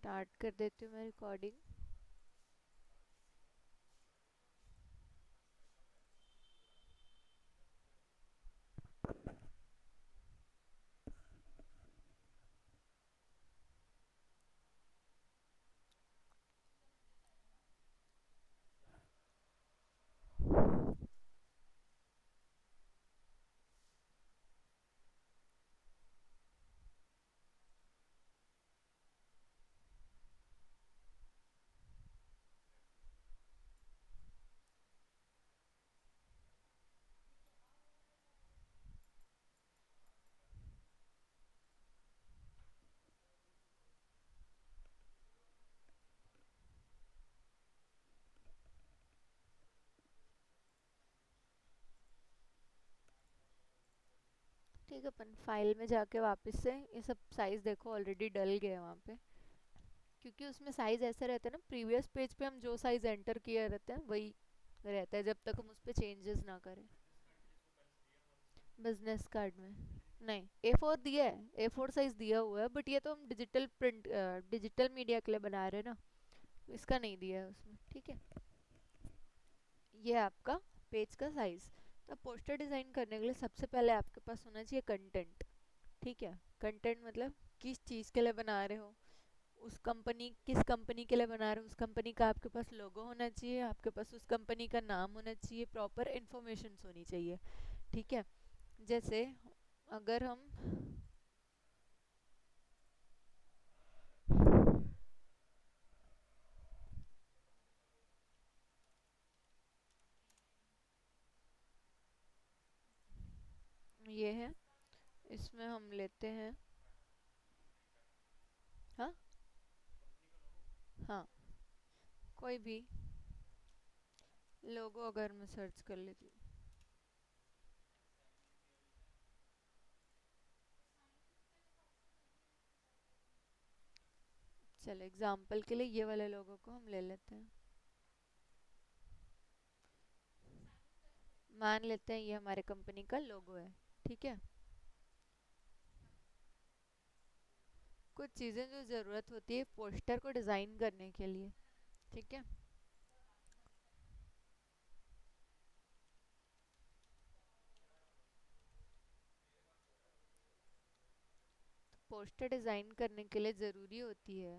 Start कर देती हूँ मैं रिकॉर्डिंग। ठीक है, अपन फाइल में जाके वापस से ये सब साइज देखो ऑलरेडी डल गए हैं वहाँ पे। क्योंकि उसमें साइज ऐसे रहते हैं ना, प्रीवियस पेज पे हम जो साइज एंटर किए रहते हैं वही रहता है जब तक हम उस पर चेंजेस ना करें। बिजनेस कार्ड में नहीं, A4 दिया है, A4 साइज दिया हुआ है, बट ये तो हम डिजिटल प्रिंट, डिजिटल मीडिया के लिए बना रहे हैं ना, इसका नहीं दिया है उसमें। ठीक है, ये है आपका पेज का साइज। तो पोस्टर डिजाइन करने के लिए सबसे पहले आपके पास होना चाहिए कंटेंट। ठीक है, कंटेंट मतलब किस चीज़ के लिए बना रहे हो, उस कंपनी, किस कंपनी के लिए बना रहे हो, उस कंपनी का आपके पास लोगो होना चाहिए, आपके पास उस कंपनी का नाम होना चाहिए, प्रॉपर इन्फॉर्मेशन होनी चाहिए। ठीक है, जैसे अगर हम ये है, इसमें हम लेते हैं। हाँ, हाँ, कोई भी लोगो अगर मैं सर्च कर लेती हूँ। चलो एग्जाम्पल के लिए ये वाले लोगों को हम ले लेते हैं। मान लेते हैं ये हमारे कंपनी का लोगो है। ठीक है, कुछ चीज़ें जो ज़रूरत होती है पोस्टर को डिज़ाइन करने के लिए। ठीक है, तो पोस्टर डिज़ाइन करने के लिए ज़रूरी होती है।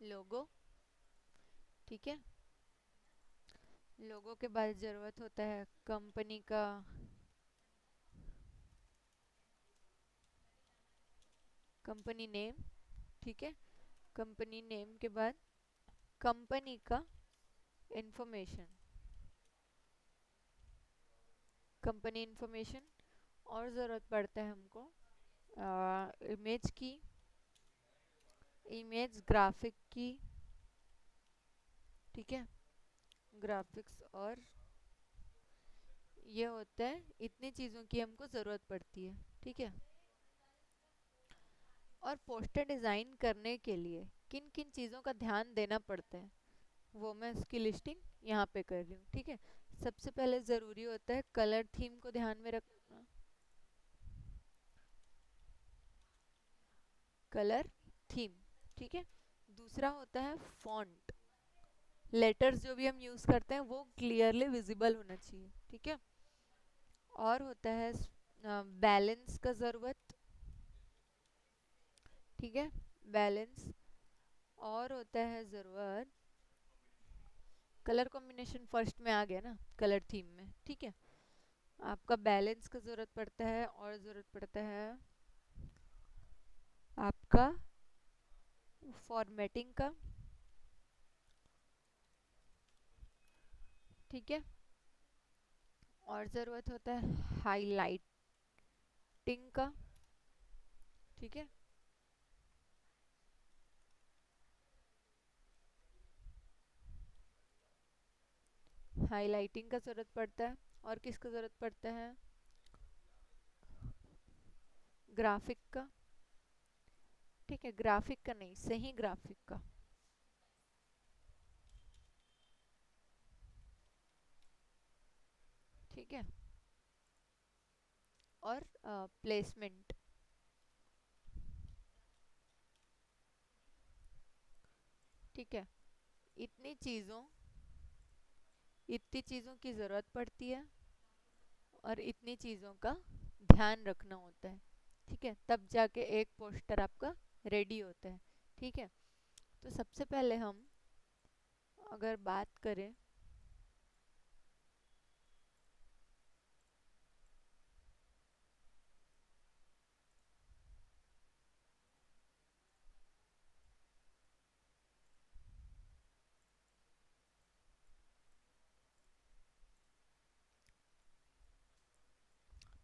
लोगो, ठीक है, लोगो के बाद ज़रूरत होता है कंपनी का, कंपनी नेम। ठीक है, कंपनी नेम के बाद कंपनी का इंफॉर्मेशन, कंपनी इंफॉर्मेशन। और ज़रूरत पड़ता है हमको इमेज की, इमेज ग्राफिक की। ठीक है, ग्राफिक्स। और ये होता है, इतनी चीज़ों की हमको ज़रूरत पड़ती है। ठीक है, और पोस्टर डिज़ाइन करने के लिए किन किन चीज़ों का ध्यान देना पड़ता है वो मैं इसकी लिस्टिंग यहाँ पे कर रही हूँ। ठीक है, सबसे पहले ज़रूरी होता है कलर थीम को ध्यान में रखना। कलर थीम, ठीक है। दूसरा होता है फॉन्ट, लेटर्स जो भी हम यूज़ करते हैं वो क्लियरली विजिबल होना चाहिए। ठीक है, और होता है बैलेंस का ज़रूरत। ठीक है, बैलेंस। और होता है ज़रूरत, कलर कॉम्बिनेशन फर्स्ट में आ गया ना कलर थीम में। ठीक है, आपका बैलेंस का ज़रूरत पड़ता है, और ज़रूरत पड़ता है आपका फॉर्मेटिंग का। ठीक है, और ज़रूरत होता है हाईलाइटिंग का। ठीक है, हाईलाइटिंग का ज़रूरत पड़ता है, और किसका ज़रूरत पड़ता है, ग्राफिक का। ठीक है, ग्राफिक का नहीं, सही ग्राफिक का। ठीक है। और प्लेसमेंट। ठीक है। इतनी चीज़ों इतनी चीज़ों की ज़रूरत पड़ती है और इतनी चीज़ों का ध्यान रखना होता है। ठीक है, तब जाके एक पोस्टर आपका रेडी होता है। ठीक है। तो सबसे पहले हम अगर बात करें,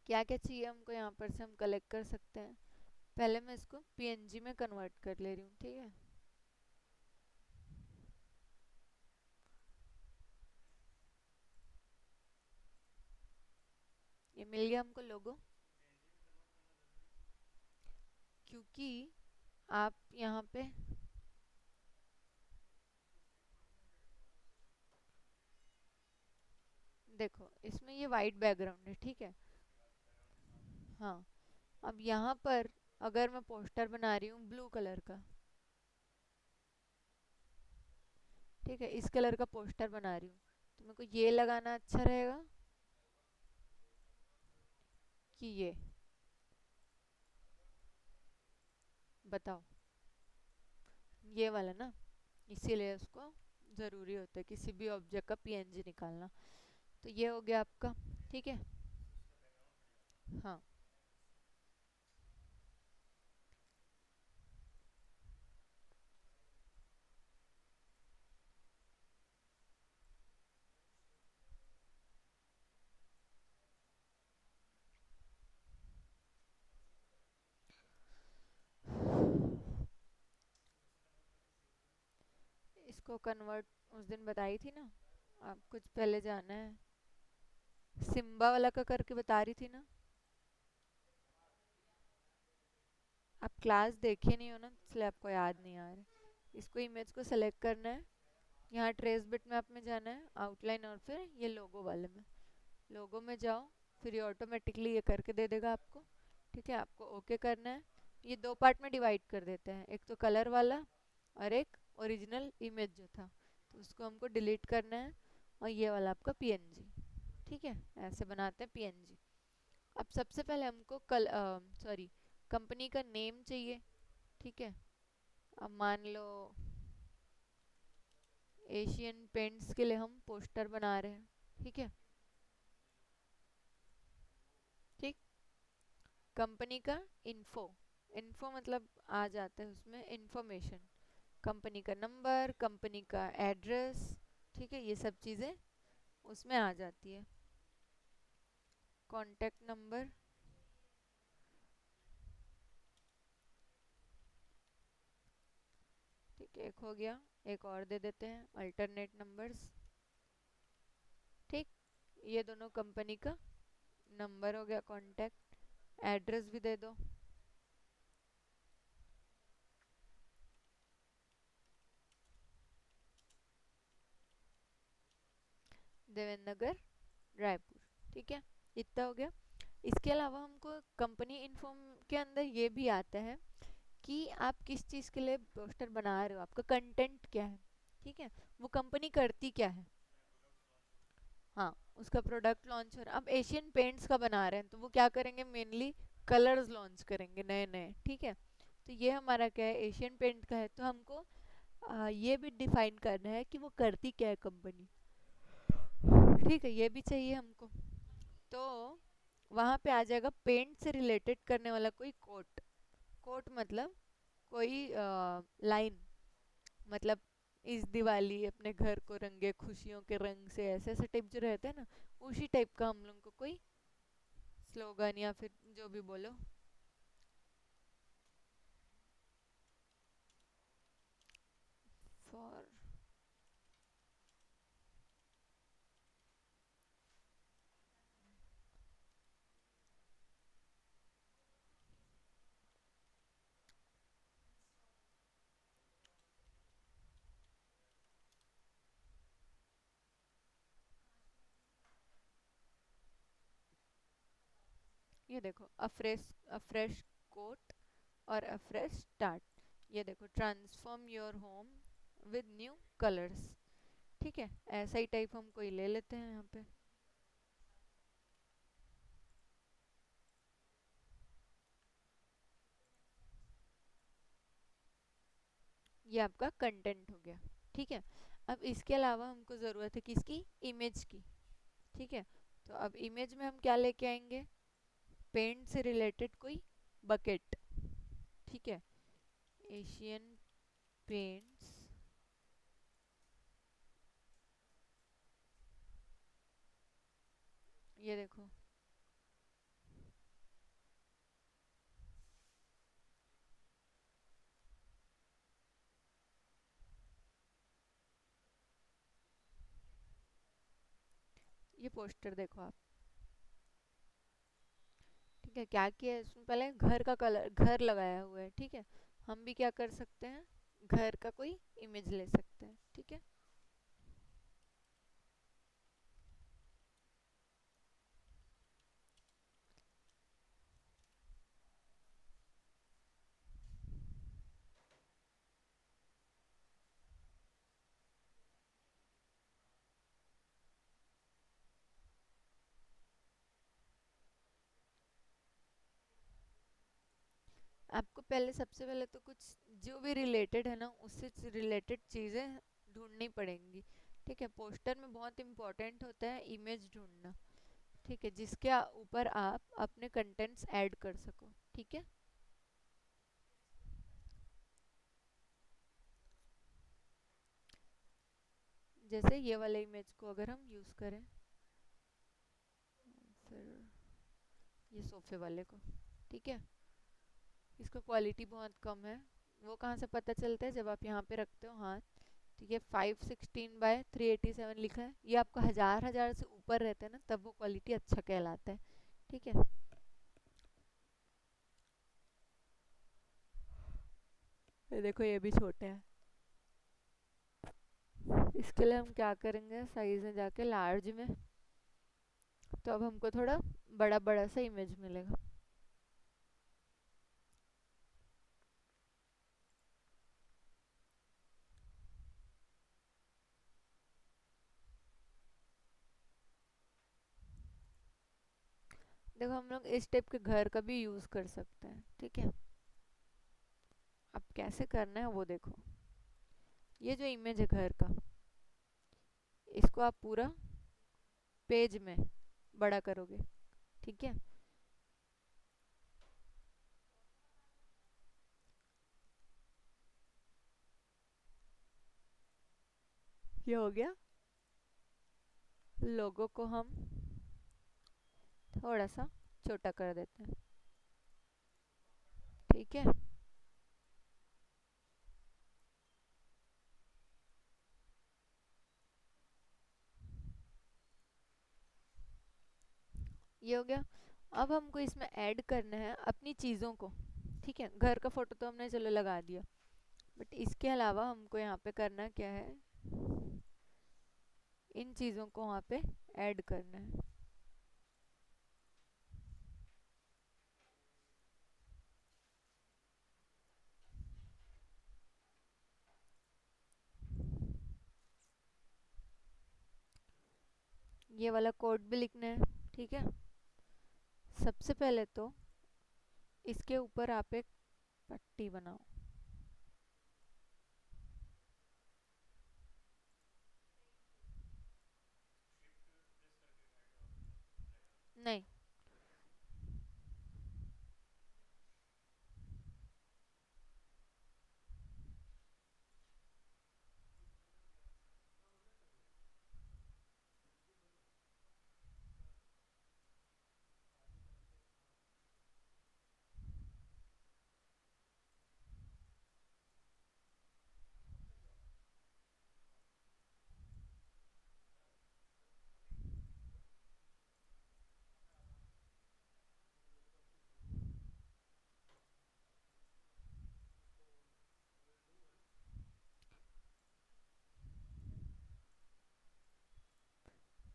क्या क्या चाहिए हमको यहाँ पर से हम कलेक्ट कर सकते हैं। पहले मैं इसको पीएनजी में कन्वर्ट कर ले रही हूँ। ठीक है। ये मिल गया हमको लोगो। क्योंकि आप यहाँ पे देखो, इसमें ये वाइट बैकग्राउंड है। ठीक है। हाँ। अब यहाँ पर अगर मैं पोस्टर बना रही हूँ ब्लू कलर का, ठीक है, इस कलर का पोस्टर बना रही हूँ, तो मेरे को ये लगाना अच्छा रहेगा कि ये, बताओ, ये वाला ना। इसीलिए उसको ज़रूरी होता है किसी भी ऑब्जेक्ट का पीएनजी निकालना। तो ये हो गया आपका। ठीक है। हाँ। इसको कन्वर्ट उस दिन बताई थी ना, आप कुछ पहले जाना है, सिम्बा वाला का करके बता रही थी ना। आप क्लास देखे नहीं हो ना, इसलिए आपको याद नहीं आ रहा। इसको इमेज को सेलेक्ट करना है, यहाँ ट्रेस बिट मैप में जाना है, आउटलाइन, और फिर ये लोगो वाले में, लोगो में जाओ। फिर ये ऑटोमेटिकली ये करके दे देगा आपको। ठीक है, आपको ओके करना है। ये दो पार्ट में डिवाइड कर देते हैं, एक तो कलर वाला और एक ओरिजिनल इमेज जो था, तो उसको हमको डिलीट करना है। और ये वाला आपका पीएनजी। ठीक है, ऐसे बनाते हैं पीएनजी। अब सबसे पहले हमको सॉरी, कंपनी का नेम चाहिए। ठीक है। अब मान लो एशियन पेंट्स के लिए हम पोस्टर बना रहे हैं। ठीक है। ठीक। कंपनी का इन्फो, इन्फो मतलब आ जाता है उसमें इंफॉर्मेशन, कंपनी का नंबर, कंपनी का एड्रेस। ठीक है, ये सब चीज़ें उसमें आ जाती है। Contact number. ठीक है, एक हो गया। एक और दे देते हैं, अल्टरनेट नंबर्स। ठीक। ये दोनों कंपनी का नंबर हो गया, कॉन्टैक्ट। एड्रेस भी दे दो। देवेंद्र नगर, रायपुर। ठीक है, इतना हो गया। इसके अलावा हमको कंपनी इन्फॉर्म के अंदर ये भी आता है कि आप किस चीज़ के लिए पोस्टर बना रहे हो, आपका कंटेंट क्या है। ठीक है, वो कंपनी करती क्या है। हाँ, उसका प्रोडक्ट लॉन्च हो रहा है। अब एशियन पेंट्स का बना रहे हैं तो वो क्या करेंगे, मेनली कलर्स लॉन्च करेंगे नए नए। ठीक है। तो ये हमारा क्या है, एशियन पेंट का है, तो हमको ये भी डिफाइन करना है कि वो करती क्या है कंपनी। ठीक है, ये भी चाहिए हमको। तो वहाँ पे आ जाएगा पेंट से रिलेटेड करने वाला कोई कोट। कोट मतलब कोई लाइन, मतलब इस दिवाली अपने घर को रंगे खुशियों के रंग से, ऐसे ऐसे टाइप जो रहते हैं ना, उसी टाइप का हम लोग को कोई स्लोगन या फिर जो भी बोलो। फॉर ये देखो, अ फ्रेश कोट और अ फ्रेश स्टार्ट। ये देखो, transform your home with new colours. ठीक है, ऐसा ही टाइप हम कोई ले लेते हैं यहाँ पे। ये आपका कंटेंट हो गया। ठीक है, अब इसके अलावा हमको ज़रूरत है किसकी, इमेज की। ठीक है, तो अब इमेज में हम क्या लेके आएंगे, पेंट से रिलेटेड कोई बकेट। ठीक है, एशियन पेंट्स। ये देखो, ये पोस्टर देखो आप। ठीक है, क्या किया है इसमें, पहले घर का कलर, घर लगाया हुआ है। ठीक है, हम भी क्या कर सकते हैं, घर का कोई इमेज ले सकते हैं। ठीक है, आपको पहले, सबसे पहले तो कुछ जो भी रिलेटेड है ना, उससे रिलेटेड चीज़ें ढूंढनी पड़ेंगी। ठीक है, पोस्टर में बहुत इम्पोर्टेंट होता है इमेज ढूंढना। ठीक है, जिसके ऊपर आप अपने कंटेंट्स ऐड कर सको। ठीक है, जैसे ये वाले इमेज को अगर हम यूज़ करें, फिर ये सोफे वाले को। ठीक है, इसका क्वालिटी बहुत कम है। वो कहाँ से पता चलता है, जब आप यहाँ पे रखते हो हाथ, तो ये 516 बाय 387 लिखा है। ये आपका हजार हजार से ऊपर रहता है ना, तब वो क्वालिटी अच्छा कहलाता है। ठीक है, ये देखो, ये भी छोटे हैं। इसके लिए हम क्या करेंगे, साइज में जाके लार्ज में, तो अब हमको थोड़ा बड़ा बड़ा सा इमेज मिलेगा। देखो, हम लोग इस टाइप के घर का भी यूज़ कर सकते हैं। ठीक है, अब कैसे करना है वो देखो। ये जो इमेज है घर का, इसको आप पूरा पेज में बड़ा करोगे। ठीक है, ये हो गया। लोगो को हम थोड़ा सा छोटा कर देते हैं। ठीक है, ये हो गया। अब हमको इसमें ऐड करना है अपनी चीज़ों को। ठीक है, घर का फोटो तो हमने चलो लगा दिया, बट इसके अलावा हमको यहाँ पे करना क्या है, इन चीज़ों को वहाँ पे ऐड करना है। ये वाला कोड भी लिखना है। ठीक है, सबसे पहले तो इसके ऊपर आप एक पट्टी बनाओ। नहीं,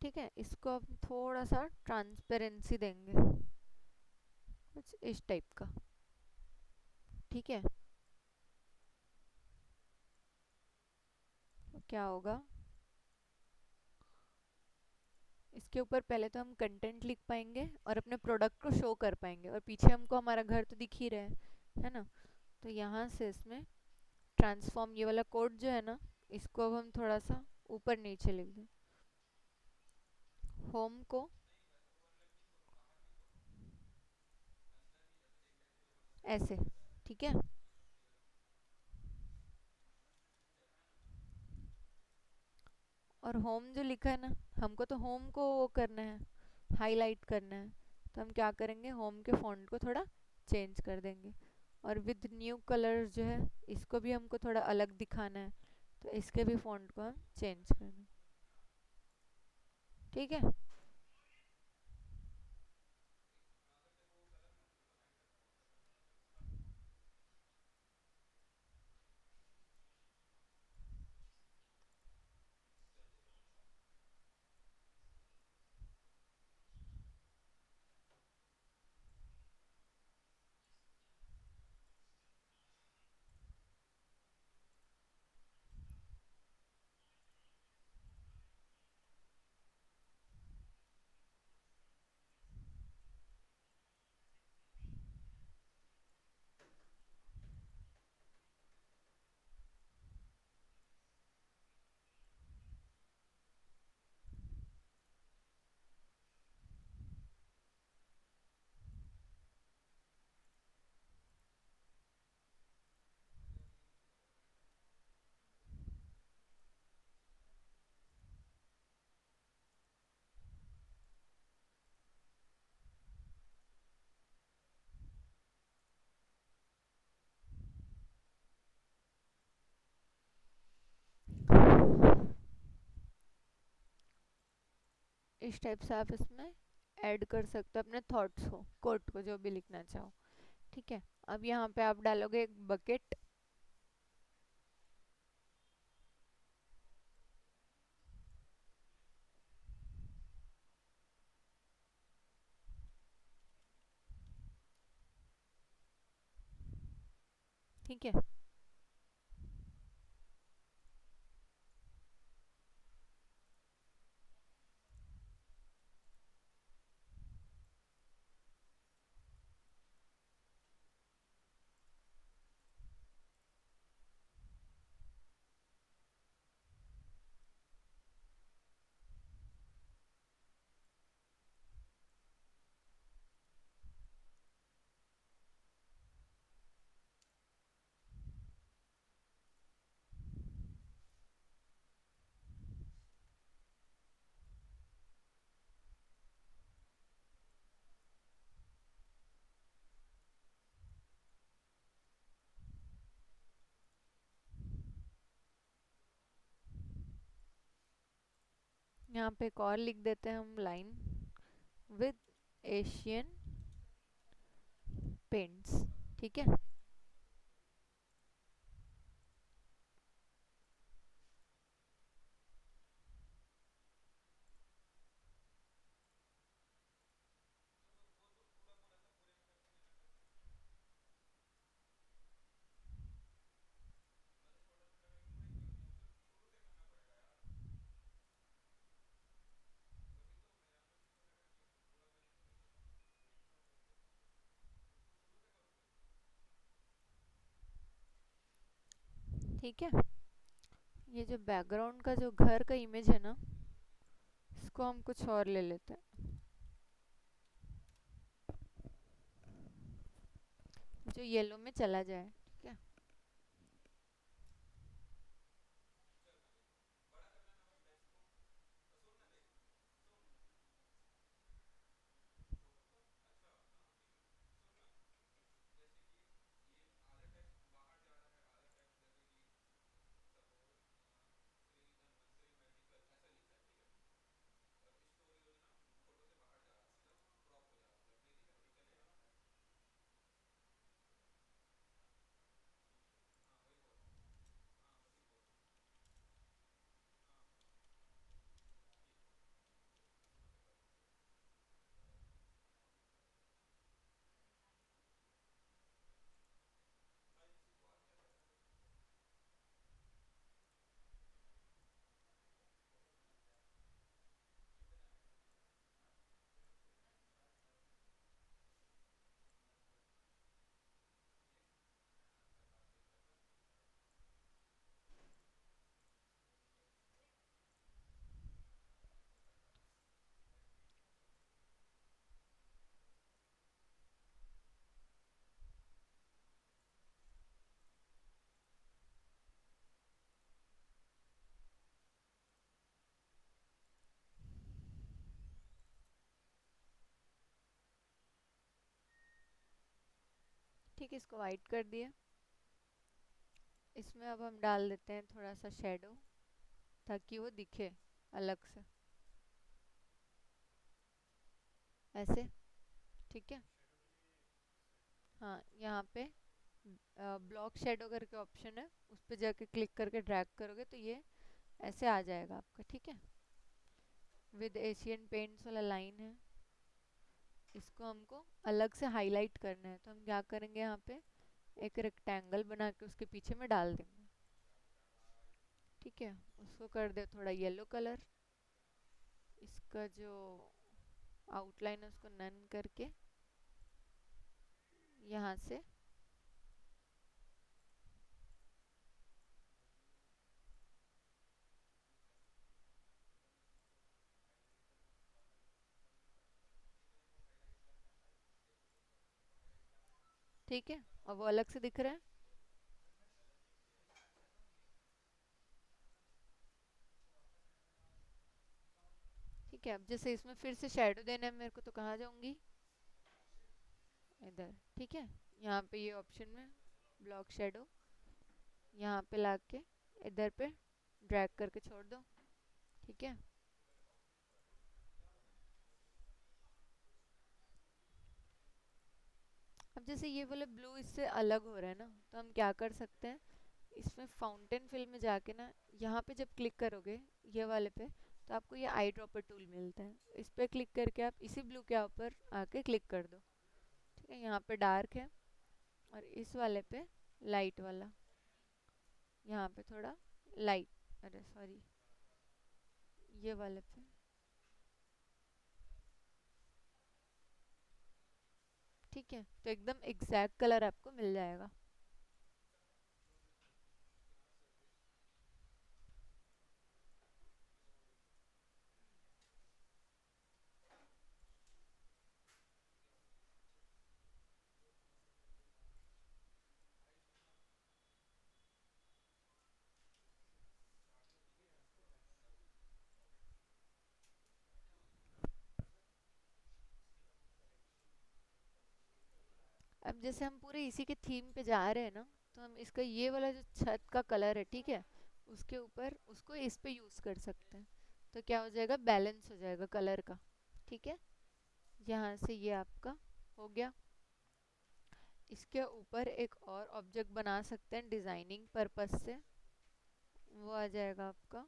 ठीक है, इसको अब थोड़ा सा ट्रांसपेरेंसी देंगे। कुछ इस टाइप का। ठीक है। तो क्या होगा, इसके ऊपर पहले तो हम कंटेंट लिख पाएंगे और अपने प्रोडक्ट को शो कर पाएंगे, और पीछे हमको हमारा घर तो दिख ही रहा है ना। तो यहाँ से इसमें ट्रांसफॉर्म ये वाला कोड जो है ना, इसको अब हम थोड़ा सा ऊपर नीचे लिख दें। होम को ऐसे, ठीक है। और होम जो लिखा है ना, हमको तो होम को वो करना है, हाईलाइट करना है। तो हम क्या करेंगे, होम के फॉन्ट को थोड़ा चेंज कर देंगे। और विद न्यू कलर्स जो है, इसको भी हमको थोड़ा अलग दिखाना है, तो इसके भी फॉन्ट को हम चेंज कर देंगे। ठीक है। इस टाइप से आप इसमें ऐड कर सकते हो अपने थॉट्स को, कोट को, जो भी लिखना चाहो। ठीक है। अब यहाँ पे आप डालोगे एक बकेट। ठीक है। यहाँ पे एक और लिख देते हैं हम लाइन, विद एशियन पेंट्स। ठीक है। ठीक है। ये जो बैकग्राउंड का जो घर का इमेज है ना, इसको हम कुछ और ले लेते हैं, जो येलो में चला जाए। ठीक है। ठीक है, इसको वाइट कर दिया। इसमें अब हम डाल देते हैं थोड़ा सा शेडो, ताकि वो दिखे अलग से, ऐसे। ठीक है। हाँ, यहाँ पे ब्लॉक शेडो करके ऑप्शन है, उस पर जाके क्लिक करके ड्रैग करोगे तो ये ऐसे आ जाएगा आपका। ठीक है। विद एशियन पेंट्स वाला लाइन है, इसको हमको अलग से हाईलाइट करना है, तो हम क्या करेंगे, यहाँ पे एक रेक्टेंगल बना के उसके पीछे में डाल देंगे। ठीक है। उसको कर दे थोड़ा येलो कलर, इसका जो आउटलाइन है उसको नन करके यहाँ से ठीक है, और वो अलग से दिख रहा है। ठीक है, अब जैसे इसमें फिर से शेडो देना है मेरे को, तो कहाँ जाऊंगी, इधर। ठीक है, यहाँ पे ये ऑप्शन में ब्लॉक शेडो, यहाँ पे लाके इधर पे ड्रैग करके छोड़ दो। ठीक है। अब जैसे ये वाला ब्लू इससे अलग हो रहा है ना, तो हम क्या कर सकते हैं, इसमें फाउंटेन फिल में जाके ना, यहाँ पे जब क्लिक करोगे ये वाले पे, तो आपको ये आई ड्रॉपर टूल मिलता है, इस पे क्लिक करके आप इसी ब्लू के ऊपर आके क्लिक कर दो। ठीक है, यहाँ पे डार्क है, और इस वाले पे लाइट वाला, यहाँ पे थोड़ा लाइट, अरे सॉरी, ये वाले पे। ठीक है, तो एकदम एग्जैक्ट कलर आपको मिल जाएगा। अब जैसे हम पूरे इसी के थीम पे जा रहे हैं ना, तो हम इसका ये वाला जो छत का कलर है, ठीक है, उसके ऊपर उसको इस पे यूज कर सकते हैं, तो क्या हो जाएगा, बैलेंस हो जाएगा कलर का। ठीक है, यहाँ से ये आपका हो गया। इसके ऊपर एक और ऑब्जेक्ट बना सकते हैं डिजाइनिंग पर्पस से, वो आ जाएगा आपका।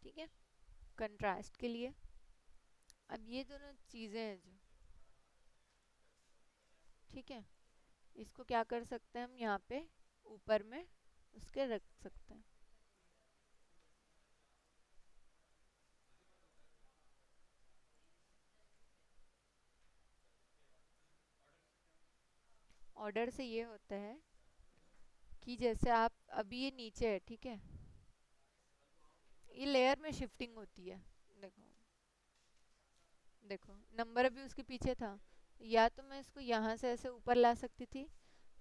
ठीक है, कंट्रास्ट के लिए। अब ये दोनों चीजें हैं जो, ठीक है, इसको क्या कर सकते हैं हम, यहाँ पे ऊपर में उसके रख सकते हैं। ऑर्डर से ये होता है कि जैसे आप अभी ये नीचे है, ठीक है, ये लेयर में शिफ्टिंग होती है। देखो, देखो नंबर अभी उसके पीछे था, या तो मैं इसको यहाँ से ऐसे ऊपर ला सकती थी,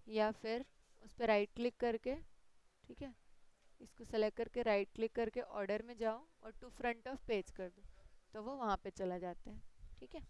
या फिर उस पर राइट क्लिक करके, ठीक है, इसको सेलेक्ट करके राइट क्लिक करके ऑर्डर में जाओ और टू फ्रंट ऑफ पेज कर दो, तो वो वहाँ पे चला जाता है। ठीक है।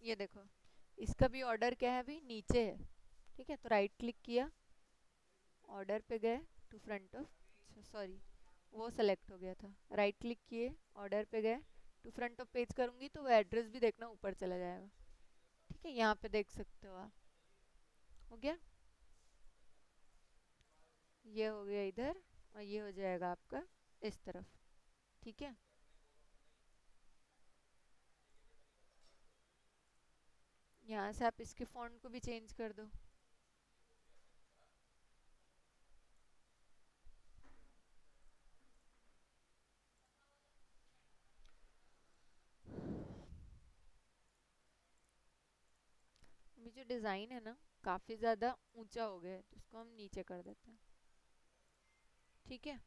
ये देखो, इसका भी ऑर्डर क्या है, अभी नीचे है। ठीक है, तो राइट क्लिक किया, ऑर्डर पे गए, टू फ्रंट ऑफ, सॉरी, वो सेलेक्ट हो गया था, राइट क्लिक किए, ऑर्डर पे गए, टू फ्रंट ऑफ पेज करूंगी तो वो एड्रेस भी देखना ऊपर चला जाएगा। ठीक है, यहाँ पे देख सकते हो आप, हो गया, ये हो गया इधर, और ये हो जाएगा आपका इस तरफ। ठीक है। यहाँ से आप इसके फॉन्ट को भी चेंज कर दो। अभी जो डिज़ाइन है ना काफ़ी ज़्यादा ऊंचा हो गया है, तो इसको हम नीचे कर देते हैं। ठीक है।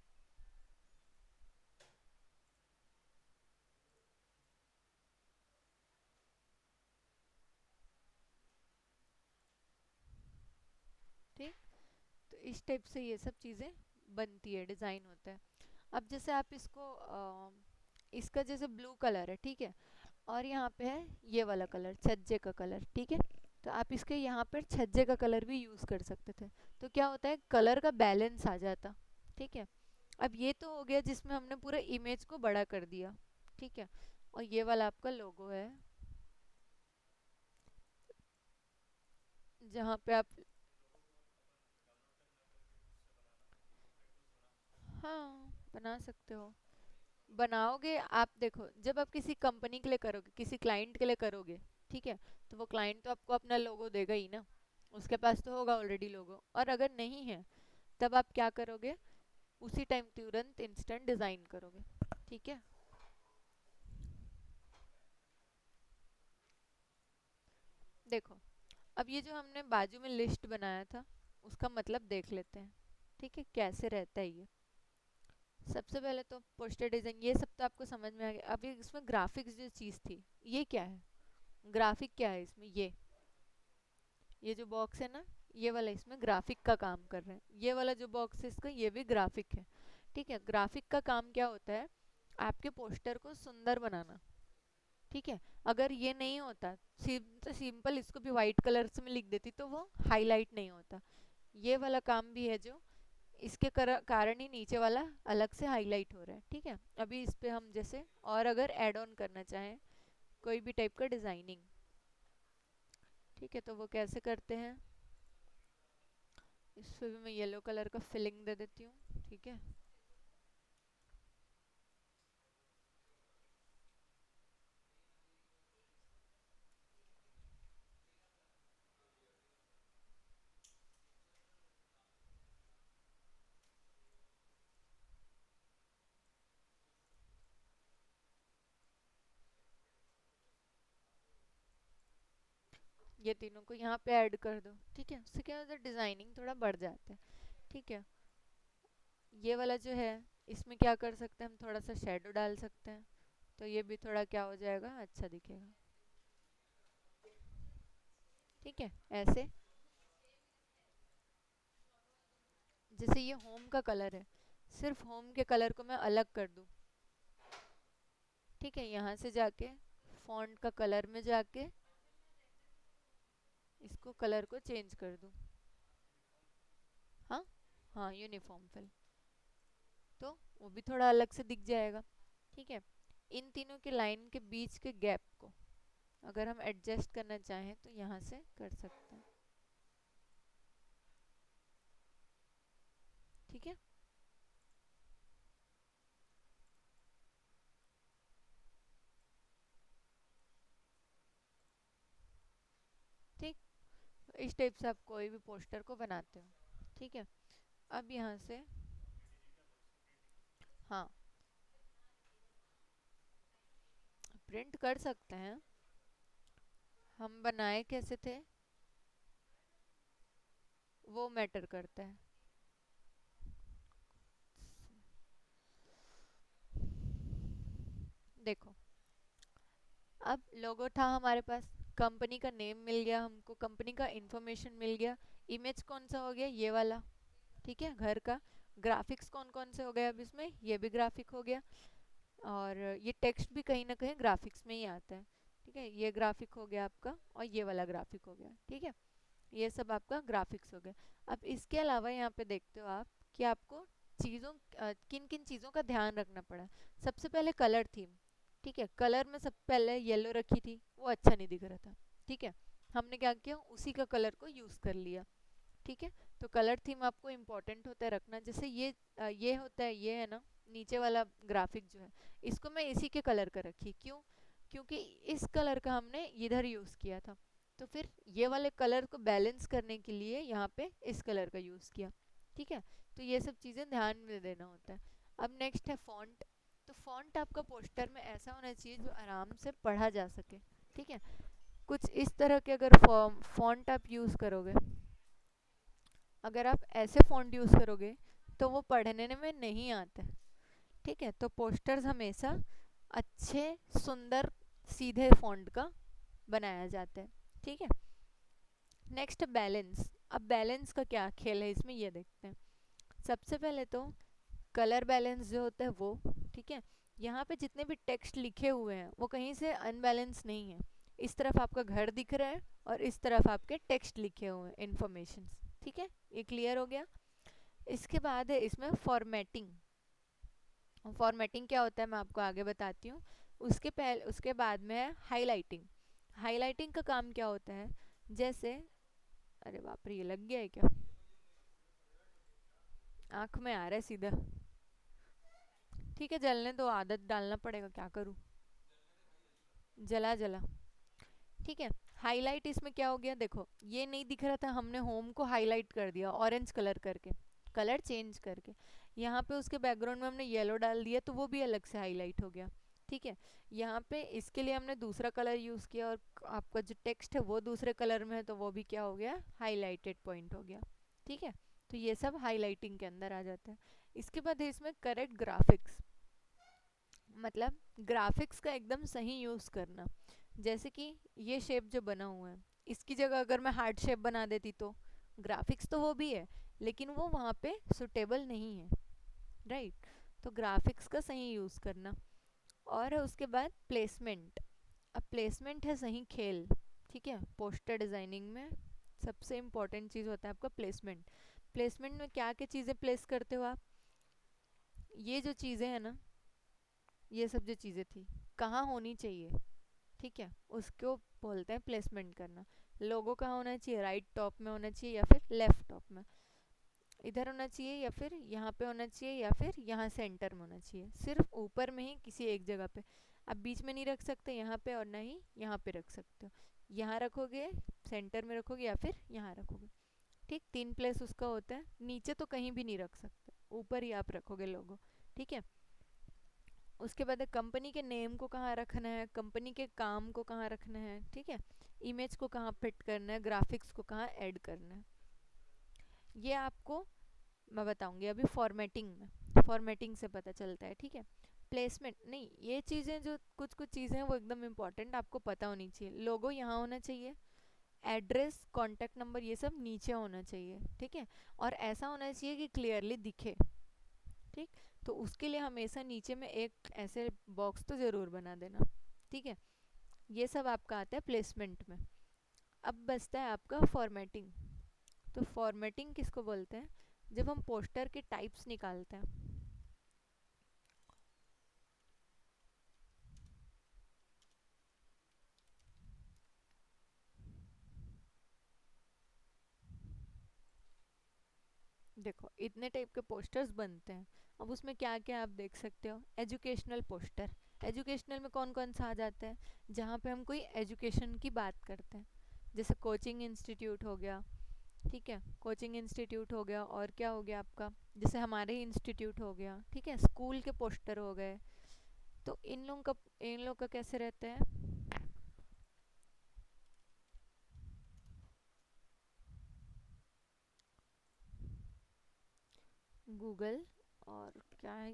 ठीक। तो इस टाइप से ये सब चीज़ें बनती है, डिज़ाइन होता है। अब जैसे आप इसको इसका जैसे ब्लू कलर है, ठीक है, और यहाँ पे है ये वाला कलर, छज्जे का कलर, ठीक है। तो आप इसके यहाँ पर छज्जे का कलर भी यूज़ कर सकते थे। तो क्या होता है, कलर का बैलेंस आ जाता। ठीक है। अब ये तो हो गया जिसमें हमने पूरे इमेज को बड़ा कर दिया। ठीक है। और ये वाला आपका लोगो है, जहाँ पे आप, हाँ बना सकते हो। बनाओगे आप, देखो जब आप किसी कंपनी के लिए करोगे, किसी क्लाइंट के लिए करोगे, ठीक है, तो वो क्लाइंट तो आपको अपना लोगो देगा ही ना। उसके पास तो होगा ऑलरेडी लोगो। और अगर नहीं है, तब आप क्या करोगे, उसी टाइम तुरंत इंस्टेंट डिज़ाइन करोगे। ठीक है। देखो, अब ये जो हमने बाजू में लिस्ट बनाया था, उसका मतलब देख लेते हैं। ठीक है, कैसे रहता है ये। सबसे पहले तो पोस्टर डिज़ाइन, ये सब तो आपको समझ में आ गया। अभी इसमें ग्राफिक्स जो चीज़ थी, ये क्या है, ग्राफिक क्या है इसमें, ये जो बॉक्स है ना, ये वाला इसमें ग्राफिक का काम कर रहे हैं। ये वाला जो बॉक्स है इसका, ये भी ग्राफिक है। ठीक है। ग्राफिक का काम क्या होता है, आपके पोस्टर को सुंदर बनाना। ठीक है। अगर ये नहीं होता, सिंपल इसको भी वाइट कलर में लिख देती तो वो हाईलाइट नहीं होता। ये वाला काम भी है जो इसके कारण ही नीचे वाला अलग से हाईलाइट हो रहा है। ठीक है। अभी इस पे हम जैसे और अगर ऐड ऑन करना चाहें कोई भी टाइप का डिजाइनिंग, ठीक है, तो वो कैसे करते हैं। इस पे भी मैं येलो कलर का फिलिंग दे देती हूँ। ठीक है। ये तीनों को यहाँ पे ऐड कर दो। ठीक है, उससे क्या होता है, डिजाइनिंग थोड़ा बढ़ जाता है। ठीक है। ये वाला जो है, इसमें क्या कर सकते हैं, हम थोड़ा सा शेडो डाल सकते हैं, तो ये भी थोड़ा क्या हो जाएगा, अच्छा दिखेगा। ठीक है। ऐसे जैसे ये होम का कलर है, सिर्फ होम के कलर को मैं अलग कर दूं। ठीक है, यहाँ से जाके फॉन्ट का कलर में जाके इसको कलर को चेंज कर दूं। हाँ, हाँ यूनिफॉर्म फिल, तो वो भी थोड़ा अलग से दिख जाएगा। ठीक है। इन तीनों के लाइन के बीच के गैप को अगर हम एडजस्ट करना चाहें तो यहाँ से कर सकते हैं। ठीक है। ठीक। इस टाइप से आप कोई भी पोस्टर को बनाते हो। ठीक है। अब यहाँ से, हाँ प्रिंट कर सकते हैं। हम बनाए कैसे थे वो मैटर करता है। देखो, अब लोगो था हमारे पास, कंपनी का नेम मिल गया हमको, कंपनी का इंफॉर्मेशन मिल गया। इमेज कौन सा हो गया, ये वाला। ठीक है, घर का। ग्राफिक्स कौन कौन से हो गए अब इसमें, ये भी ग्राफिक हो गया। और ये टेक्स्ट भी कहीं ना कहीं ग्राफिक्स में ही आता है। ठीक है, ये ग्राफिक हो गया आपका, और ये वाला ग्राफिक हो गया। ठीक है, ये सब आपका ग्राफिक्स हो गया। अब इसके अलावा यहाँ पे देखते हो आप कि आपको चीज़ों, किन किन चीज़ों का ध्यान रखना पड़ा। सबसे पहले कलर थीम। ठीक है, कलर में सब पहले येलो रखी थी, वो अच्छा नहीं दिख रहा था। ठीक है, हमने क्या किया, उसी का कलर को यूज़ कर लिया। ठीक है। तो कलर थीम आपको इम्पोर्टेंट होता है रखना। जैसे ये होता है, ये है ना नीचे वाला ग्राफिक जो है, इसको मैं इसी के कलर का रखी, क्यों, क्योंकि इस कलर का हमने इधर यूज़ किया था। तो फिर ये वाले कलर को बैलेंस करने के लिए यहाँ पे इस कलर का यूज़ किया। ठीक है, तो ये सब चीज़ें ध्यान में देना होता है। अब नेक्स्ट है फॉन्ट। तो फॉन्ट आपका पोस्टर में ऐसा होना चाहिए जो आराम से पढ़ा जा सके। ठीक है, कुछ इस तरह के अगर फॉन्ट आप यूज़ करोगे, अगर आप ऐसे फॉन्ट यूज़ करोगे तो वो पढ़ने में नहीं आते। ठीक है, तो पोस्टर्स हमेशा अच्छे, सुंदर, सीधे फॉन्ट का बनाया जाता है। ठीक है, नेक्स्ट बैलेंस। अब बैलेंस का क्या खेल है इसमें, ये देखते हैं। सबसे पहले तो कलर बैलेंस जो होता है वो, ठीक है, यहाँ पे जितने भी टेक्स्ट लिखे हुए हैं वो कहीं से अनबैलेंस नहीं है। इस तरफ आपका घर दिख रहा है और इस तरफ आपके टेक्स्ट लिखे हुए हैं, इन्फॉर्मेशन। ठीक है, ये क्लियर हो गया। इसके बाद है इसमें फॉर्मेटिंग। फॉर्मेटिंग क्या होता है मैं आपको आगे बताती हूँ। उसके बाद में है हाईलाइटिंग। हाईलाइटिंग का काम क्या होता है, जैसे, अरे बाप रे, ये लग गया है क्या, आंख में आ रहा है सीधा। ठीक है, जलने दो, आदत डालना पड़ेगा, क्या करूँ, जला जला। ठीक है, हाईलाइट इसमें क्या हो गया, देखो ये नहीं दिख रहा था, हमने होम को हाईलाइट कर दिया ऑरेंज कलर करके, कलर चेंज करके। यहाँ पे उसके बैकग्राउंड में हमने येलो डाल दिया तो वो भी अलग से हाईलाइट हो गया। ठीक है, यहाँ पे इसके लिए हमने दूसरा कलर यूज़ किया और आपका जो टेक्स्ट है वो दूसरे कलर में है तो वो भी क्या हो गया, हाईलाइटेड पॉइंट हो गया। ठीक है, तो ये सब हाईलाइटिंग के अंदर आ जाता है। इसके बाद है इसमें करेक्ट ग्राफिक्स। मतलब ग्राफिक्स का एकदम सही यूज़ करना। जैसे कि ये शेप जो बना हुआ है, इसकी जगह अगर मैं हार्ट शेप बना देती तो ग्राफिक्स तो वो भी है, लेकिन वो वहाँ पे सुटेबल नहीं है। राइट, तो ग्राफिक्स का सही यूज़ करना। और है उसके बाद प्लेसमेंट। अब प्लेसमेंट है सही खेल। ठीक है, पोस्टर डिज़ाइनिंग में सबसे इम्पोर्टेंट चीज़ होता है आपका प्लेसमेंट। प्लेसमेंट में क्या क्या चीज़ें प्लेस करते हो आप, ये जो चीज़ें हैं ना, ये सब जो चीज़ें थी कहाँ होनी चाहिए, ठीक है, उसको बोलते हैं प्लेसमेंट करना। लोगो कहाँ होना चाहिए, राइट टॉप में होना चाहिए या फिर लेफ्ट टॉप में, इधर होना चाहिए या फिर यहाँ पे होना चाहिए या फिर यहाँ सेंटर में होना चाहिए, सिर्फ ऊपर में ही किसी एक जगह पे। आप बीच में नहीं रख सकते यहाँ पे और ना ही यहाँ पे रख सकते हो। यहाँ रखोगे, सेंटर में रखोगे या फिर यहाँ रखोगे। ठीक, 3 प्लेस उसका होता है। नीचे तो कहीं भी नहीं रख सकते, ऊपर ही आप रखोगे लोगो। ठीक है, उसके बाद कंपनी के नेम को कहाँ रखना है, कंपनी के काम को कहाँ रखना है, ठीक है, इमेज को कहाँ फिट करना है, ग्राफिक्स को कहाँ ऐड करना है, ये आपको मैं बताऊंगी अभी फॉर्मेटिंग में। फॉर्मेटिंग से पता चलता है। ठीक है, प्लेसमेंट नहीं, ये चीज़ें जो कुछ कुछ चीज़ें हैं वो एकदम इंपॉर्टेंट आपको पता होनी चाहिए। लोगो यहाँ होना चाहिए, एड्रेस, कॉन्टैक्ट नंबर, ये सब नीचे होना चाहिए। ठीक है, और ऐसा होना चाहिए कि क्लियरली दिखे। ठीक, तो उसके लिए हमेशा नीचे में एक ऐसे बॉक्स तो ज़रूर बना देना। ठीक है, ये सब आपका आता है प्लेसमेंट में। अब बचता है आपका फॉर्मेटिंग। तो फॉर्मेटिंग किसको बोलते हैं, जब हम पोस्टर के टाइप्स निकालते हैं। देखो इतने टाइप के पोस्टर्स बनते हैं। अब उसमें क्या क्या आप देख सकते हो, एजुकेशनल पोस्टर। एजुकेशनल में कौन कौन सा आ जाता है, जहाँ पे हम कोई एजुकेशन की बात करते हैं, जैसे कोचिंग इंस्टीट्यूट हो गया। ठीक है, कोचिंग इंस्टीट्यूट हो गया, और क्या हो गया आपका, जैसे हमारे ही इंस्टीट्यूट हो गया। ठीक है, स्कूल के पोस्टर हो गए। तो इन लोग का कैसे रहता है, गूगल, और क्या है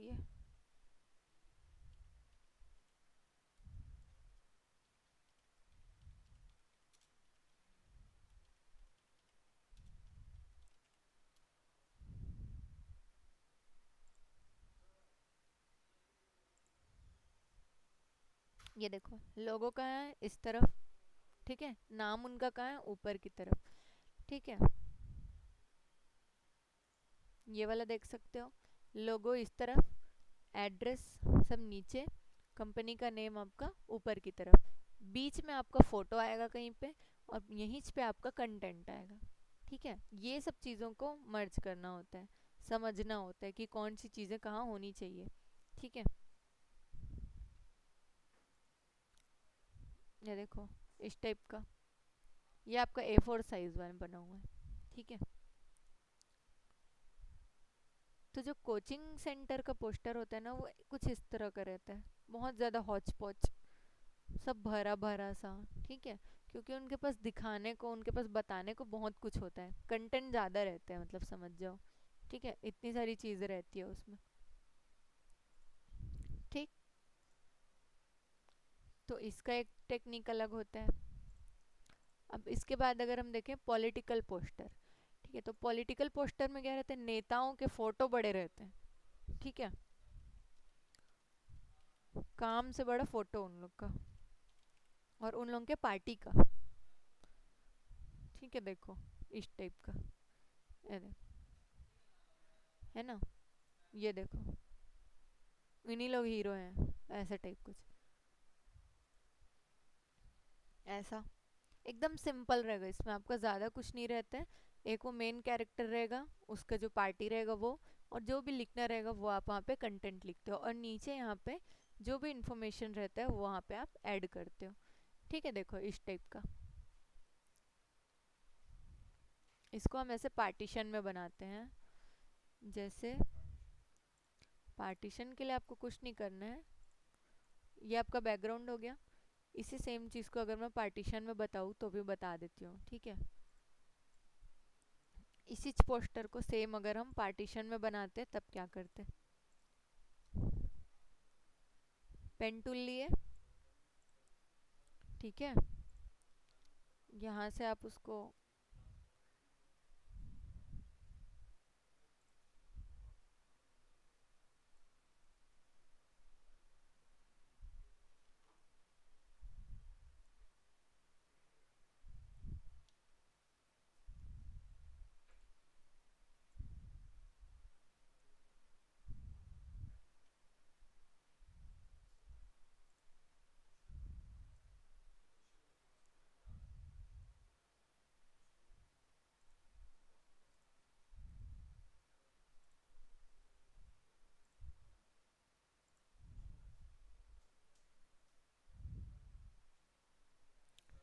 ये देखो लोगो कहाँ है, इस तरफ। ठीक है, नाम उनका कहाँ है, ऊपर की तरफ। ठीक है, ये वाला देख सकते हो, लोगो इस तरफ, एड्रेस सब नीचे, कंपनी का नेम आपका ऊपर की तरफ, बीच में आपका फोटो आएगा कहीं पे, और यहीं पे आपका कंटेंट आएगा। ठीक है, ये सब चीज़ों को मर्ज करना होता है, समझना होता है कि कौन सी चीज़ें कहाँ होनी चाहिए। ठीक है, ये देखो इस टाइप का। ये आपका A4 साइज में बना हुआ है, ठीक है। तो जो कोचिंग सेंटर का पोस्टर होता है ना, वो कुछ इस तरह का रहता है, बहुत ज़्यादा हौच पौच, सब भरा भरा सा, ठीक है। क्योंकि उनके पास दिखाने को, उनके पास बताने को बहुत कुछ होता है, कंटेंट ज़्यादा रहते हैं, मतलब समझ जाओ, ठीक है, इतनी सारी चीज़ें रहती है उसमें, ठीक। तो इसका एक टेक्निक अलग होता है। अब इसके बाद अगर हम देखें पॉलिटिकल पोस्टर, ठीक है, तो पॉलिटिकल पोस्टर में क्या रहता है, नेताओं के फोटो बड़े रहते हैं, ठीक है, काम से बड़ा फोटो उन लोग का, और उन लोगों के पार्टी का, ठीक है, देखो इस टाइप का, ये है ना, ये देखो, इन्हीं लोग हीरो हैं, ऐसा टाइप कुछ, ऐसा एकदम सिंपल रहेगा, इसमें आपका ज़्यादा कुछ नहीं रहता है। एक वो मेन कैरेक्टर रहेगा, उसका जो पार्टी रहेगा वो, और जो भी लिखना रहेगा वो आप वहाँ पे कंटेंट लिखते हो, और नीचे यहाँ पे जो भी इंफॉर्मेशन रहता है वो वहाँ पे आप ऐड करते हो, ठीक है। देखो इस टाइप का, इसको हम ऐसे पार्टीशन में बनाते हैं। जैसे पार्टीशन के लिए आपको कुछ नहीं करना है, ये आपका बैकग्राउंड हो गया। इसी सेम चीज़ को अगर मैं पार्टीशन में बताऊँ तो भी बता देती हूँ, ठीक है। इसी पोस्टर को सेम अगर हम पार्टीशन में बनाते तब क्या करते, पेन टूल लिए, ठीक है, यहाँ से आप उसको,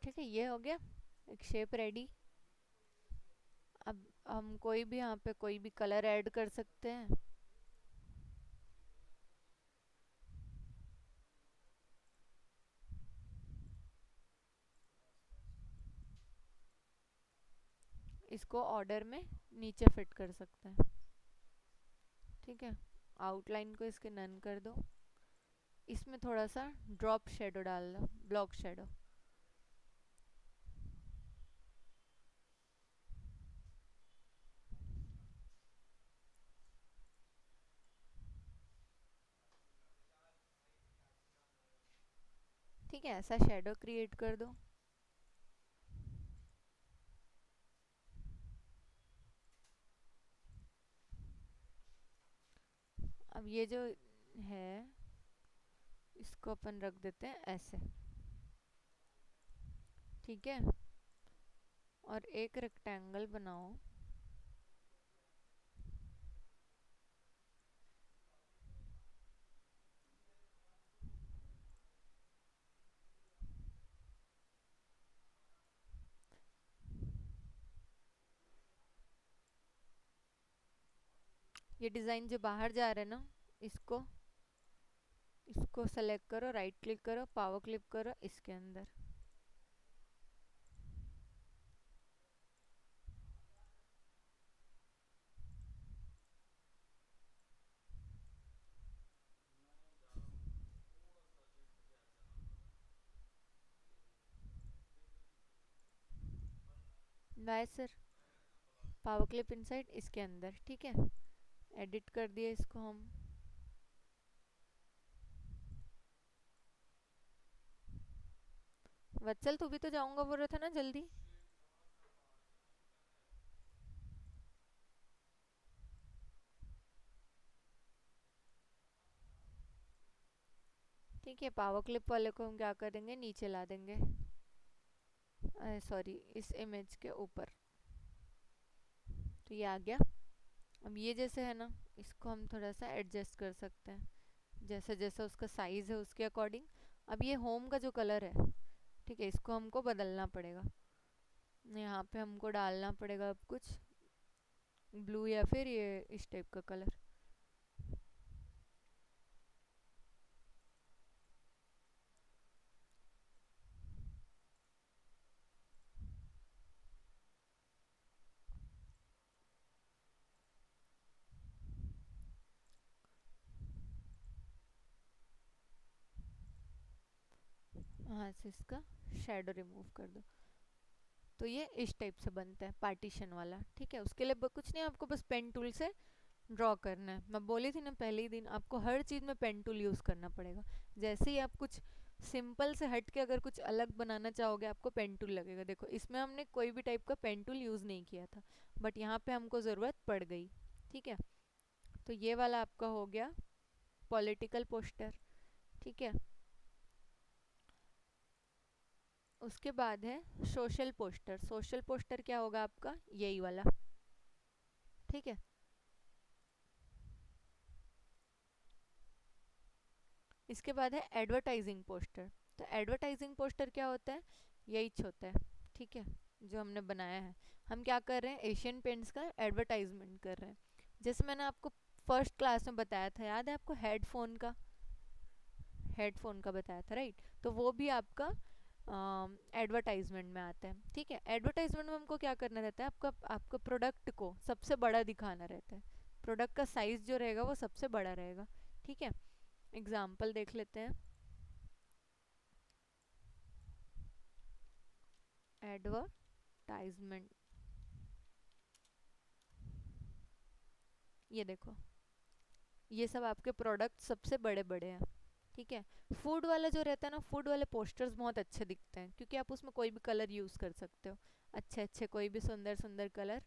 ठीक है, ये हो गया एक शेप रेडी। अब हम कोई भी यहाँ पे कोई भी कलर ऐड कर सकते हैं, इसको ऑर्डर में नीचे फिट कर सकते हैं, ठीक है। आउटलाइन को इसके नन कर दो, इसमें थोड़ा सा ड्रॉप शेडो डाल दो, ब्लॉक शेडो, ठीक है, ऐसा शेडो क्रिएट कर दो। अब ये जो है, इसको अपन रख देते हैं ऐसे, ठीक है, और एक रेक्टेंगल बनाओ, ये डिज़ाइन जो बाहर जा रहा है ना, इसको इसको सेलेक्ट करो, राइट क्लिक करो, पावर क्लिक करो इसके अंदर, by sir, power clip inside इसके अंदर, ठीक है, एडिट कर दिया इसको हम। वत्सल तू भी तो जाऊंगा बोल रहा था ना जल्दी। ठीक है, पावर क्लिप वाले को हम क्या करेंगे, नीचे ला देंगे, सॉरी इस इमेज के ऊपर, तो ये आ गया। अब ये जैसे है ना, इसको हम थोड़ा सा एडजस्ट कर सकते हैं, जैसा जैसा उसका साइज है उसके अकॉर्डिंग। अब ये होम का जो कलर है, ठीक है, इसको हमको बदलना पड़ेगा, यहाँ पे हमको डालना पड़ेगा अब कुछ ब्लू या फिर ये इस टाइप का कलर। हाँ से इसका शेडो रिमूव कर दो। तो ये इस टाइप से बनता है पार्टीशन वाला। ठीक है, उसके लिए कुछ नहीं, आपको बस पेन टूल से ड्रॉ करना है। मैं बोली थी ना पहले ही दिन, आपको हर चीज़ में पेन टूल यूज़ करना पड़ेगा। जैसे ही आप कुछ सिंपल से हट के अगर कुछ अलग बनाना चाहोगे, आपको पेन टूल लगेगा। देखो इसमें हमने कोई भी टाइप का पेन टूल यूज़ नहीं किया था, बट यहाँ पे हमको ज़रूरत पड़ गई। ठीक है, तो ये वाला आपका हो गया पॉलिटिकल पोस्टर। ठीक है, उसके बाद है सोशल पोस्टर। सोशल पोस्टर क्या होगा आपका, यही वाला। ठीक है, इसके बाद है एडवर्टाइजिंग पोस्टर। तो एडवर्टाइजिंग पोस्टर क्या होता है, यही होता है। ठीक है, जो हमने बनाया है, हम क्या कर रहे हैं, एशियन पेंट्स का एडवर्टाइजमेंट कर रहे हैं। जैसे मैंने आपको फर्स्ट क्लास में बताया था, याद है आपको, हेडफोन का बताया था, राइट। तो वो भी आपका एडवर्टाइजमेंट में आता है। ठीक है, एडवर्टाइजमेंट में हमको क्या करना रहता है, आपका आपका प्रोडक्ट को सबसे बड़ा दिखाना रहता है। प्रोडक्ट का साइज जो रहेगा वो सबसे बड़ा रहेगा। ठीक है, एग्जाम्पल देख लेते हैं। एडवर्टाइजमेंट, ये देखो, ये सब आपके प्रोडक्ट सबसे बड़े बड़े हैं। ठीक है, फूड वाला जो रहता है ना, फूड वाले पोस्टर्स बहुत अच्छे दिखते हैं, क्योंकि आप उसमें कोई भी कलर यूज कर सकते हो, अच्छे अच्छे कोई भी सुंदर सुंदर कलर,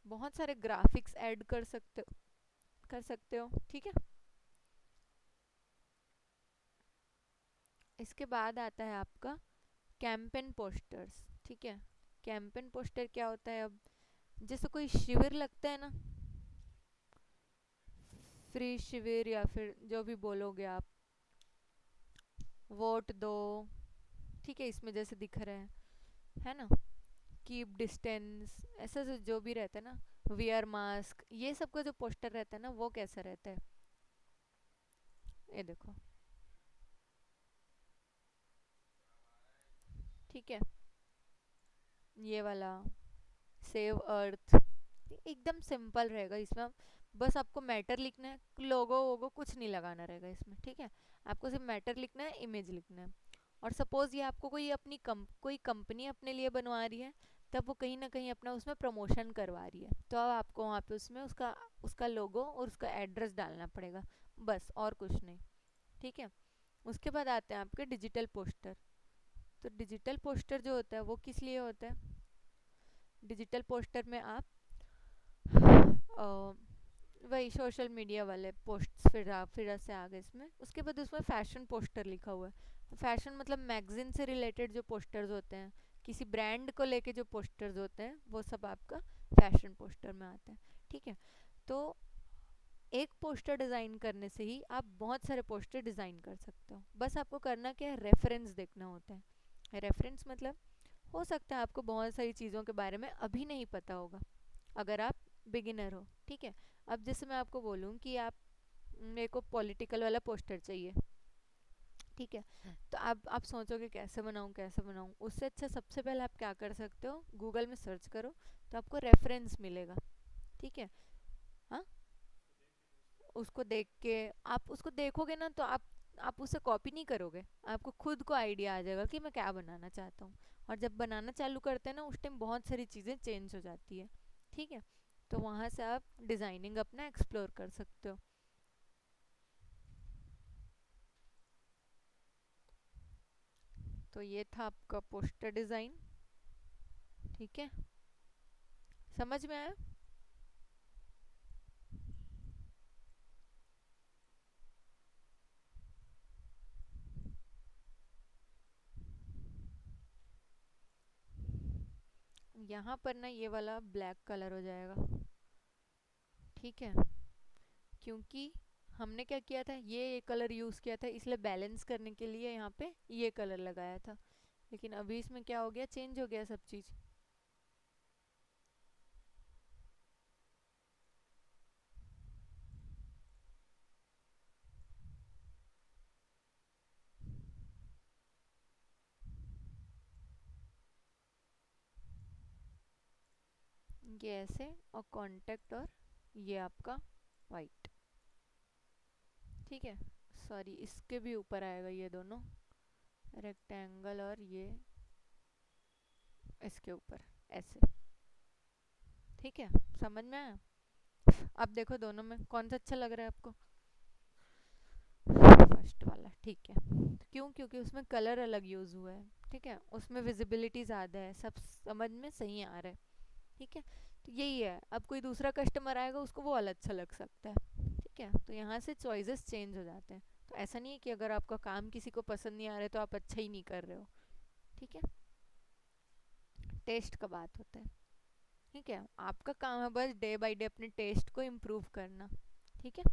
बहुत सारे ग्राफिक्स ऐड कर सकते हो। ठीक है, इसके बाद आता है आपका कैंपेन पोस्टर्स। ठीक है, कैंपेन पोस्टर क्या होता है, अब जैसे कोई शिविर लगता है ना, फ्री शिविर या फिर जो भी बोलोगे आप, वोट दो। ठीक है, इसमें जैसे दिख रहा है ना, कीप डिस्टेंस, ऐसा जो भी रहता है ना, वियर मास्क, ये सब का जो पोस्टर रहता है ना, वो कैसा रहता है, ये देखो। ठीक है, ये वाला सेव अर्थ, एकदम सिंपल रहेगा इसमें। बस आपको मैटर लिखना है, लोगो वोगो कुछ नहीं लगाना रहेगा इसमें। ठीक है, आपको सिर्फ मैटर लिखना है, इमेज लिखना है। और सपोज ये आपको कोई अपनी कोई कंपनी अपने लिए बनवा रही है, तब वो कहीं ना कहीं अपना उसमें प्रमोशन करवा रही है, तो अब आपको वहाँ पे उसमें उसका उसका लोगो और उसका एड्रेस डालना पड़ेगा, बस और कुछ नहीं। ठीक है, उसके बाद आते हैं आपके डिजिटल पोस्टर। तो डिजिटल पोस्टर जो होता है वो किस लिए होता है, डिजिटल पोस्टर में आप वही सोशल मीडिया वाले पोस्ट्स, फिर से आ गए इसमें। उसके बाद उसमें फैशन पोस्टर लिखा हुआ है। फैशन मतलब मैगजीन से रिलेटेड जो पोस्टर्स होते हैं, किसी ब्रांड को लेके जो पोस्टर्स होते हैं, वो सब आपका फैशन पोस्टर में आता है। ठीक है, तो एक पोस्टर डिज़ाइन करने से ही आप बहुत सारे पोस्टर डिज़ाइन कर सकते हो। बस आपको करना क्या है, रेफरेंस देखना होता है। रेफरेंस मतलब, हो सकता है आपको बहुत सारी चीज़ों के बारे में अभी नहीं पता होगा, अगर आप बिगिनर हो। ठीक है, अब जैसे मैं आपको बोलूँ कि आप, मेरे को पॉलिटिकल वाला पोस्टर चाहिए। ठीक है, तो आप सोचोगे कैसे बनाऊँ कैसे बनाऊँ, उससे अच्छा सबसे पहले आप क्या कर सकते हो, गूगल में सर्च करो, तो आपको रेफरेंस मिलेगा। ठीक है, हाँ, उसको देख के, आप उसको देखोगे ना, तो आप उसे कॉपी नहीं करोगे, आपको खुद को आइडिया आ जाएगा कि मैं क्या बनाना चाहता हूँ। और जब बनाना चालू करते हैं ना, उस टाइम बहुत सारी चीज़ें चेंज हो जाती है। ठीक है, तो वहाँ से आप डिज़ाइनिंग अपना एक्सप्लोर कर सकते हो। तो ये था आपका पोस्टर डिज़ाइन। ठीक है, समझ में आया। यहाँ पर ना ये वाला ब्लैक कलर हो जाएगा। ठीक है, क्योंकि हमने क्या किया था, ये कलर यूज़ किया था, इसलिए बैलेंस करने के लिए यहाँ पे ये कलर लगाया था। लेकिन अभी इसमें क्या हो गया, चेंज हो गया सब चीज़। ये ऐसे, और कॉन्टेक्ट और ये आपका वाइट। ठीक है, सॉरी इसके भी ऊपर आएगा ये दोनों, रेक्टेंगल और ये इसके ऊपर ऐसे। ठीक है, समझ में आया? अब देखो दोनों में कौन सा अच्छा लग रहा है आपको? फर्स्ट वाला ठीक है। क्यों? क्योंकि उसमें कलर अलग यूज हुआ है। ठीक है, उसमें विजिबिलिटी ज़्यादा है, सब समझ में सही आ रहा है। ठीक है, तो यही है, अब कोई दूसरा कस्टमर आएगा उसको वो वाला अच्छा लग सकता है। ठीक है, तो यहाँ से चॉइसेस चेंज हो जाते हैं। तो ऐसा नहीं है कि अगर आपका काम किसी को पसंद नहीं आ रहा है तो आप अच्छा ही नहीं कर रहे हो। ठीक है, टेस्ट का बात होता है। ठीक है, आपका काम है बस डे बाय डे अपने टेस्ट को इम्प्रूव करना। ठीक है,